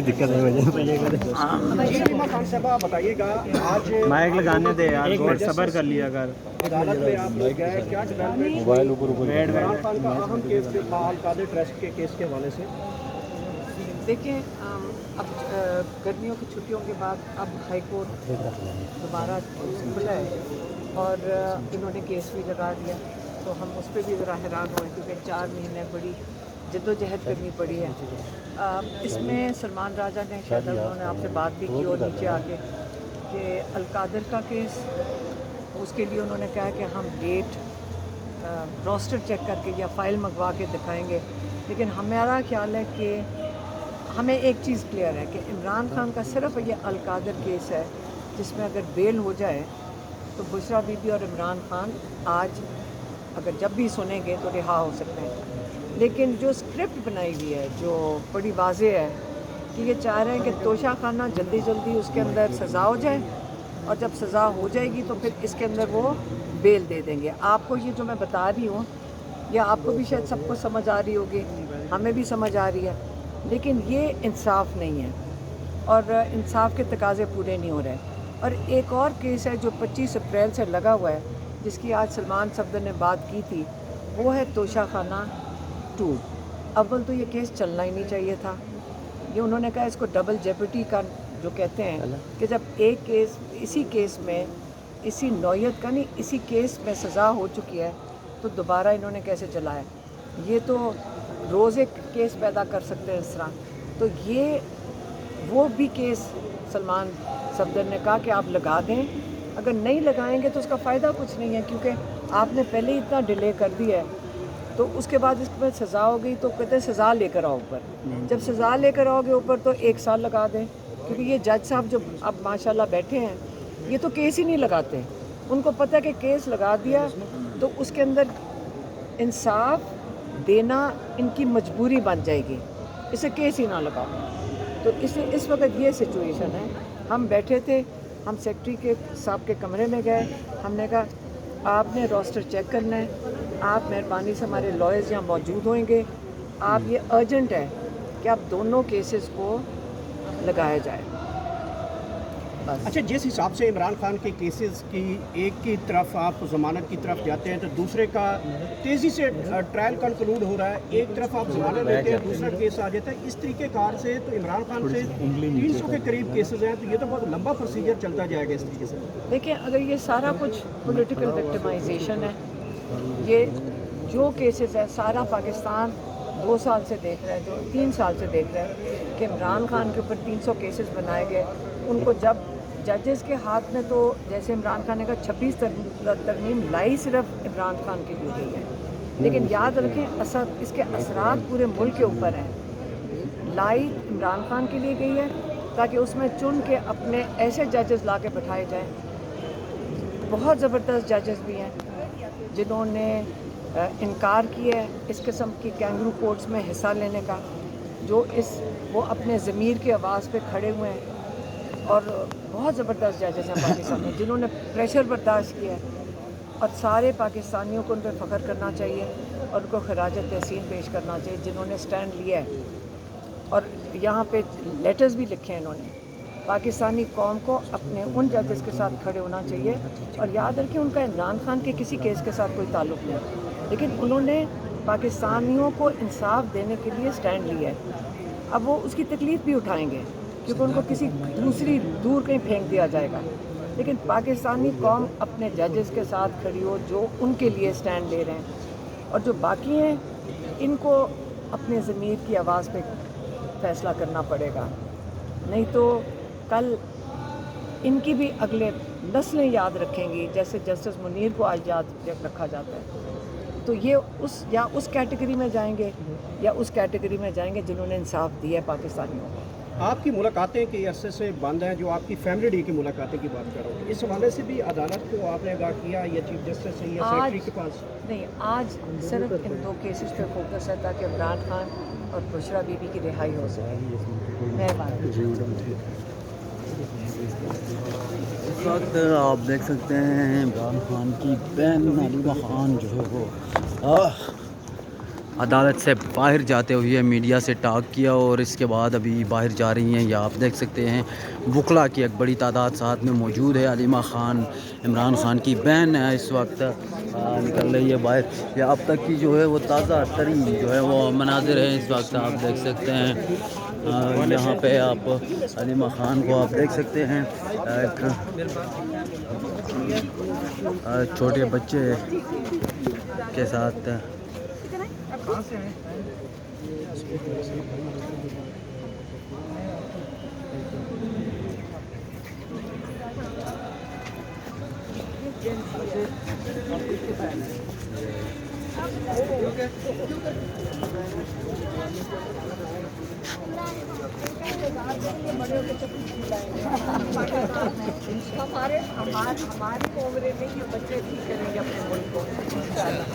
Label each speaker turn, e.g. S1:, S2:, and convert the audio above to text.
S1: دقت ہے
S2: بتائیے گا آج
S1: مائک لگانے دے یار، گوڈ صبر کر لیا کر.
S2: عدالت میں آپ لوگ گئے، کیا ڈیولپمنٹ عمران خان کا اہم کیس کے القادر ٹرسٹ کے کیس کے حوالے سے؟
S3: دیکھیں اب گرمیوں کی چھٹیوں کے بعد اب ہائی کورٹ دوبارہ کھلا ہے اور انہوں نے کیس بھی لگا دیا، تو ہم اس پہ بھی ذرا حیران ہوئے کیونکہ 4 مہینے بڑی جد و جہد کرنی پڑی ہے. اس میں سلمان راجہ نے شاید انہوں نے آپ سے بات بھی کی اور نیچے آ کے کہ القادر کا کیس، اس کے لیے انہوں نے کہا کہ ہم ڈیٹ روسٹر چیک کر کے یا فائل منگوا کے دکھائیں گے. لیکن ہمارا خیال ہے کہ ہمیں ایک چیز کلیئر ہے کہ عمران خان کا صرف یہ القادر کیس ہے جس میں اگر بیل ہو جائے تو بشریٰ بی بی اور عمران خان آج اگر جب بھی سنیں گے تو رہا ہو سکتے ہیں. لیکن جو اسکرپٹ بنائی ہوئی ہے جو بڑی واضح ہے کہ یہ چاہ رہے ہیں کہ توشہ خانہ جلدی جلدی اس کے اندر سزا ہو جائے اور جب سزا ہو جائے گی تو پھر اس کے اندر وہ بیل دے دیں گے. آپ کو یہ جو میں بتا رہی ہوں یا آپ کو بھی شاید سب کو سمجھ آ رہی ہوگی، ہمیں بھی سمجھ آ رہی ہے، لیکن یہ انصاف نہیں ہے اور انصاف کے تقاضے پورے نہیں ہو رہے. اور ایک اور کیس ہے جو 25 اپریل سے لگا ہوا ہے جس کی آج سلمان صفدر نے بات کی تھی، وہ ہے توشہ خانہ 2. اول تو یہ کیس چلنا ہی نہیں چاہیے تھا. یہ انہوں نے کہا اس کو ڈبل جیپٹی کا جو کہتے ہیں کہ جب ایک کیس اسی کیس میں اسی نوعیت کا نہیں اسی کیس میں سزا ہو چکی ہے تو دوبارہ انہوں نے کیسے چلایا. یہ تو روز ایک کیس پیدا کر سکتے ہیں اس طرح. تو یہ وہ بھی کیس سلمان صفدر نے کہا کہ آپ لگا دیں، اگر نہیں لگائیں گے تو اس کا فائدہ کچھ نہیں ہے کیونکہ آپ نے پہلے ہی اتنا ڈیلے کر دیا ہے. تو اس کے بعد اس کے بعد سزا ہو گئی تو کہتے ہیں سزا لے کر آؤ اوپر. جب سزا لے کر آؤ گے اوپر تو 1 سال لگا دیں، کیونکہ یہ جج صاحب جو اب ماشاءاللہ بیٹھے ہیں یہ تو کیس ہی نہیں لگاتے. ان کو پتہ ہے کہ کیس لگا دیا تو اس کے اندر انصاف دینا ان کی مجبوری بن جائے گی، اسے کیس ہی نہ لگاؤ. تو اس وقت یہ سچویشن ہے. ہم بیٹھے تھے، ہم سیکٹری کے صاحب کے کمرے میں گئے، ہم نے کہا آپ نے روسٹر چیک کرنا ہے، آپ مہربانی سے ہمارے لائرز یہاں موجود ہوئیں گے، آپ یہ ارجنٹ ہے کہ آپ دونوں کیسز کو لگایا جائے.
S2: اچھا، جس حساب سے عمران خان کے کیسز کی ایک کی طرف آپ ضمانت کی طرف جاتے ہیں تو دوسرے کا تیزی سے ٹرائل کنکلوڈ ہو رہا ہے، ایک طرف آپ ضمانت لیتے ہیں دوسرا کیس آ جاتا ہے. اس طریقے کار سے تو عمران خان سے 300 کے قریب کیسز ہیں، تو یہ تو بہت لمبا پروسیجر چلتا جائے گا اس طریقے سے.
S3: دیکھیں اگر یہ سارا کچھ پولیٹیکل وکٹمائزیشن ہے، یہ جو کیسز ہے سارا پاکستان 2 سال سے دیکھ رہا ہے، جو 3 سال سے دیکھ رہا ہے کہ عمران خان کے اوپر 300 کیسز بنائے گئے. ان کو جب ججز کے ہاتھ میں تو جیسے عمران خان نے کہا 26 ترمیم لائی صرف عمران خان کی دی گئی ہے، لیکن یاد رکھیں اس کے اثرات پورے ملک کے اوپر ہیں. لائی عمران خان کے لیے گئی ہے تاکہ اس میں چن کے اپنے ایسے ججز لا کے بٹھائے جائیں. بہت زبردست ججز بھی ہیں جنہوں نے انکار کیا ہے اس قسم کی کینگرو کورٹس میں حصہ لینے کا، جو وہ اپنے ضمیر کی آواز پہ کھڑے ہوئے ہیں. اور بہت زبردست ججز ہیں پاکستان میں جنہوں نے پریشر برداشت کیا ہے، اور سارے پاکستانیوں کو ان پہ فخر کرنا چاہیے اور ان کو خراج تحسین پیش کرنا چاہیے جنہوں نے سٹینڈ لیا ہے. اور یہاں پہ لیٹرز بھی لکھے ہیں انہوں نے. پاکستانی قوم کو اپنے ان ججز کے ساتھ کھڑے ہونا چاہیے. اور یاد رکھیں ان کا عمران خان کے کسی کیس کے ساتھ کوئی تعلق نہیں، لیکن انہوں نے پاکستانیوں کو انصاف دینے کے لیے سٹینڈ لیا ہے. اب وہ اس کی تکلیف بھی اٹھائیں گے کیونکہ ان کو کسی دوسری دور کہیں پھینک دیا جائے گا، لیکن پاکستانی قوم اپنے ججز کے ساتھ کھڑی ہو جو ان کے لیے سٹینڈ لے رہے ہیں. اور جو باقی ہیں ان کو اپنے ضمیر کی آواز پہ فیصلہ کرنا پڑے گا، نہیں تو کل ان کی بھی اگلے نسلیں یاد رکھیں گی جیسے جسٹس منیر کو آج یاد رکھا جاتا ہے. تو یہ اس کیٹیگری میں جائیں گے یا اس کیٹیگری میں جائیں گے جنہوں نے انصاف دیا ہے پاکستانیوں کو.
S2: آپ کی ملاقاتیں کئی عرصے سے بند ہیں، جو آپ کی فیملی ڈے کی ملاقاتیں کی بات کر رہا ہوں، اس حوالے سے بھی عدالت کو آپ نے آگاہ کیا یا چیف جسٹس سے یا سیکرٹری کے پاس؟
S3: نہیں، آج صرف ان 2 کیسز پہ فوکس ہے تاکہ عمران خان اور بشریٰ بی بی کی رہائی ہو سکے. مہربانی.
S1: اس وقت آپ دیکھ سکتے ہیں عمران خان کی بہن نادرہ خان جو ہے وہ
S4: عدالت سے باہر جاتے ہوئے میڈیا سے ٹاک کیا اور اس کے بعد ابھی باہر جا رہی ہیں. یا آپ دیکھ سکتے ہیں وکلا کی ایک بڑی تعداد ساتھ میں موجود ہے. علیمہ خان عمران خان کی بہن ہے اس وقت نکل رہی ہے باہر. یہ اب تک کی جو ہے وہ تازہ ترین جو ہے وہ مناظر ہیں اس وقت آپ دیکھ سکتے ہیں. یہاں پہ آپ علیمہ خان کو آپ دیکھ سکتے ہیں ایک چھوٹے بچے کے ساتھ.
S3: ہماری عمریں میں یہ بچے ٹھیک کریں گے اپنے ملک کو انشاءاللہ.